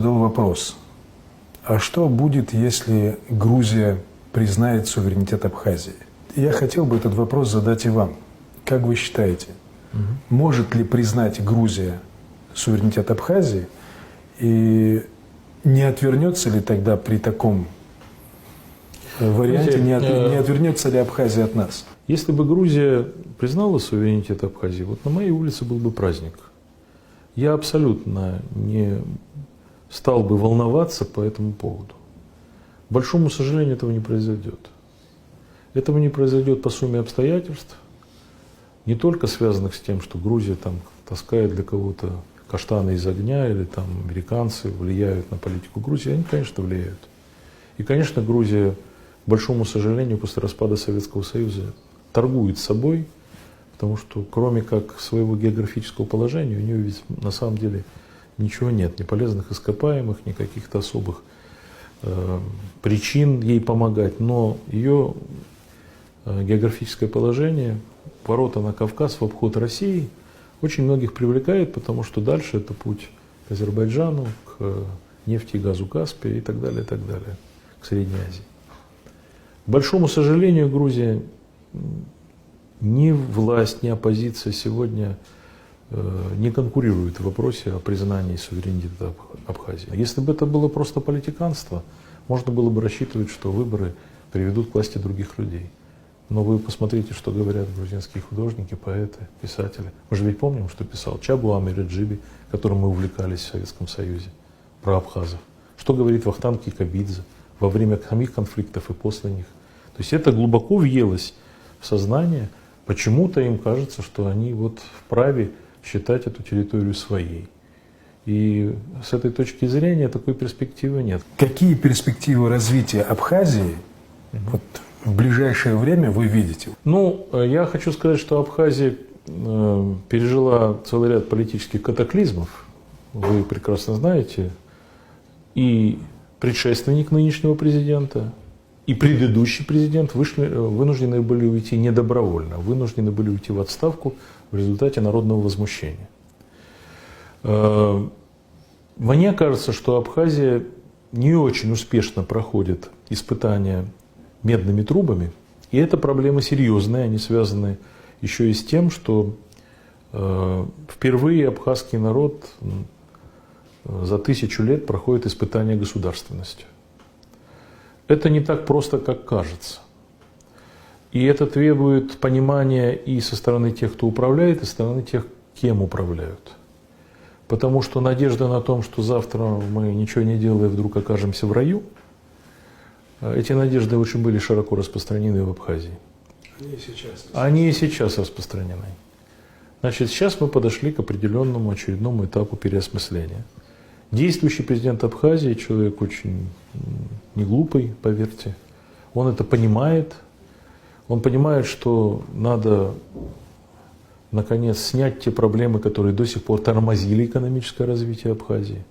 Задал вопрос, а что будет, если Грузия признает суверенитет Абхазии? Я хотел бы этот вопрос задать и вам. Как вы считаете, может ли признать Грузия суверенитет Абхазии, и не отвернется ли тогда при таком варианте, не отвернется ли Абхазия от нас? Если бы Грузия признала суверенитет Абхазии, вот на моей улице был бы праздник. Я абсолютно не стал бы волноваться по этому поводу. К большому сожалению, этого не произойдет. Этого не произойдет по сумме обстоятельств, не только связанных с тем, что Грузия там таскает для кого-то каштаны из огня, или там американцы влияют на политику Грузии. Они, конечно, влияют. И, конечно, Грузия, к большому сожалению, после распада Советского Союза торгует собой, потому что кроме как своего географического положения, у нее ведь на самом деле ничего нет, ни полезных ископаемых, ни каких-то особых причин ей помогать. Но ее географическое положение, ворота на Кавказ в обход России, очень многих привлекает, потому что дальше это путь к Азербайджану, к нефти и газу Каспия и так далее, к Средней Азии. К большому сожалению, Грузия, ни власть, ни оппозиция сегодня не конкурируют в вопросе о признании суверенитета Абхазии. Если бы это было просто политиканство, можно было бы рассчитывать, что выборы приведут к власти других людей. Но вы посмотрите, что говорят грузинские художники, поэты, писатели. Мы же ведь помним, что писал Чагу Амиреджиби, которым мы увлекались в Советском Союзе, про абхазов. Что говорит Вахтанг Кикабидзе во время самих конфликтов и после них. То есть это глубоко въелось в сознание. Почему-то им кажется, что они вот вправе считать эту территорию своей. И с этой точки зрения такой перспективы нет. Какие перспективы развития Абхазии вот, в ближайшее время вы видите? Ну, я хочу сказать, что Абхазия пережила целый ряд политических катаклизмов. Вы прекрасно знаете. И предшественник нынешнего президента, и предыдущий президент вынуждены были уйти не добровольно, вынуждены были уйти в отставку в результате народного возмущения. Мне кажется, что Абхазия не очень успешно проходит испытания медными трубами, и это проблемы серьезные, они связаны еще и с тем, что впервые абхазский народ за 1000 лет проходит испытание государственностью. Это не так просто, как кажется. И это требует понимания и со стороны тех, кто управляет, и со стороны тех, кем управляют. Потому что надежда на том, что завтра мы, ничего не делая, вдруг окажемся в раю, эти надежды очень были широко распространены в Абхазии. Они и сейчас распространены. Значит, сейчас мы подошли к определенному очередному этапу переосмысления. Действующий президент Абхазии, человек очень неглупый, поверьте, он это понимает. Он понимает, что надо, наконец, снять те проблемы, которые до сих пор тормозили экономическое развитие Абхазии.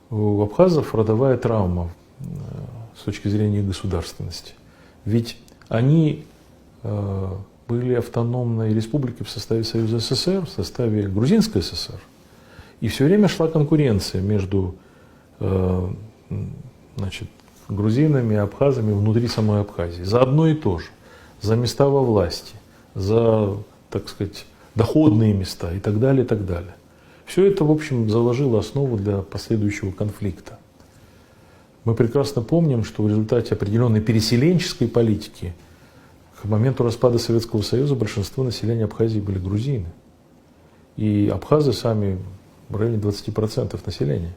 У абхазов родовая травма с точки зрения государственности. Ведь они были автономной республикой в составе Союза СССР, в составе Грузинской ССР. И все время шла конкуренция между грузинами и абхазами внутри самой Абхазии. За одно и то же. За места во власти, за, так сказать, доходные места и так далее, и так далее. Все это, в общем, заложило основу для последующего конфликта. Мы прекрасно помним, что в результате определенной переселенческой политики к моменту распада Советского Союза большинство населения Абхазии были грузины. И абхазы сами в районе 20% населения.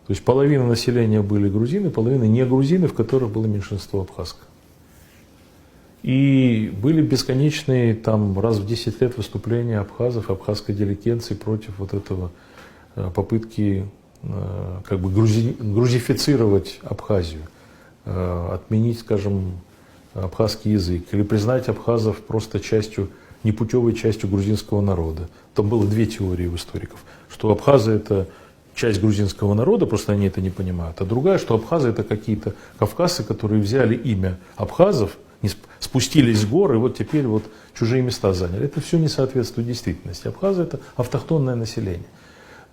То есть половина населения были грузины, половина не грузины, в которых было меньшинство абхазское. И были бесконечные там раз в 10 лет выступления абхазов, абхазской делегации против вот этого попытки как бы грузифицировать Абхазию, отменить, скажем, абхазский язык или признать абхазов просто частью, непутевой частью грузинского народа. Там было две теории у историков, что абхазы это часть грузинского народа, просто они это не понимают, а другая, что абхазы это какие-то кавказцы, которые взяли имя абхазов, спустились с гор и вот теперь вот чужие места заняли. Это все не соответствует действительности. Абхазы это автохтонное население.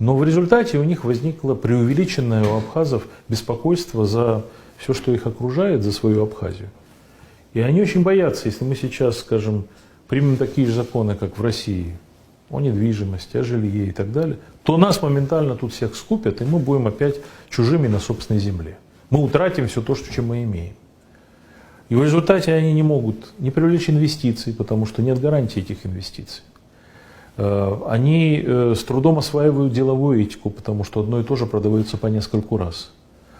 Но в результате у них возникло преувеличенное у абхазов беспокойство за все, что их окружает, за свою Абхазию. И они очень боятся, если мы сейчас, скажем, примем такие же законы, как в России, о недвижимости, о жилье и так далее, то нас моментально тут всех скупят, и мы будем опять чужими на собственной земле. Мы утратим все то, что мы имеем. И в результате они не могут не привлечь инвестиций, потому что нет гарантии этих инвестиций. Они с трудом осваивают деловую этику, потому что одно и то же продается по нескольку раз.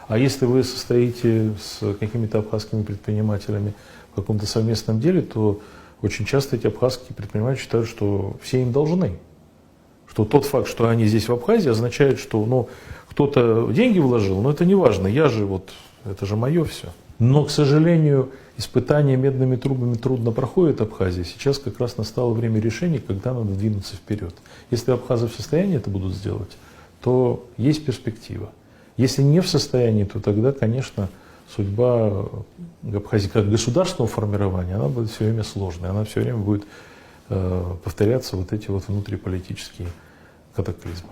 А если вы состоите с какими-то абхазскими предпринимателями в каком-то совместном деле, то очень часто эти абхазские предприниматели считают, что все им должны. Что тот факт, что они здесь в Абхазии, означает, что кто-то деньги вложил, но это не важно, это же мое все. Но, к сожалению, испытания медными трубами трудно проходит Абхазия. Сейчас как раз настало время решений, когда надо двинуться вперед. Если абхазы в состоянии это будут сделать, то есть перспектива. Если не в состоянии, то тогда, конечно, судьба Абхазии как государственного формирования, она будет все время сложной. Она все время будет повторяться вот эти вот внутриполитические катаклизмы.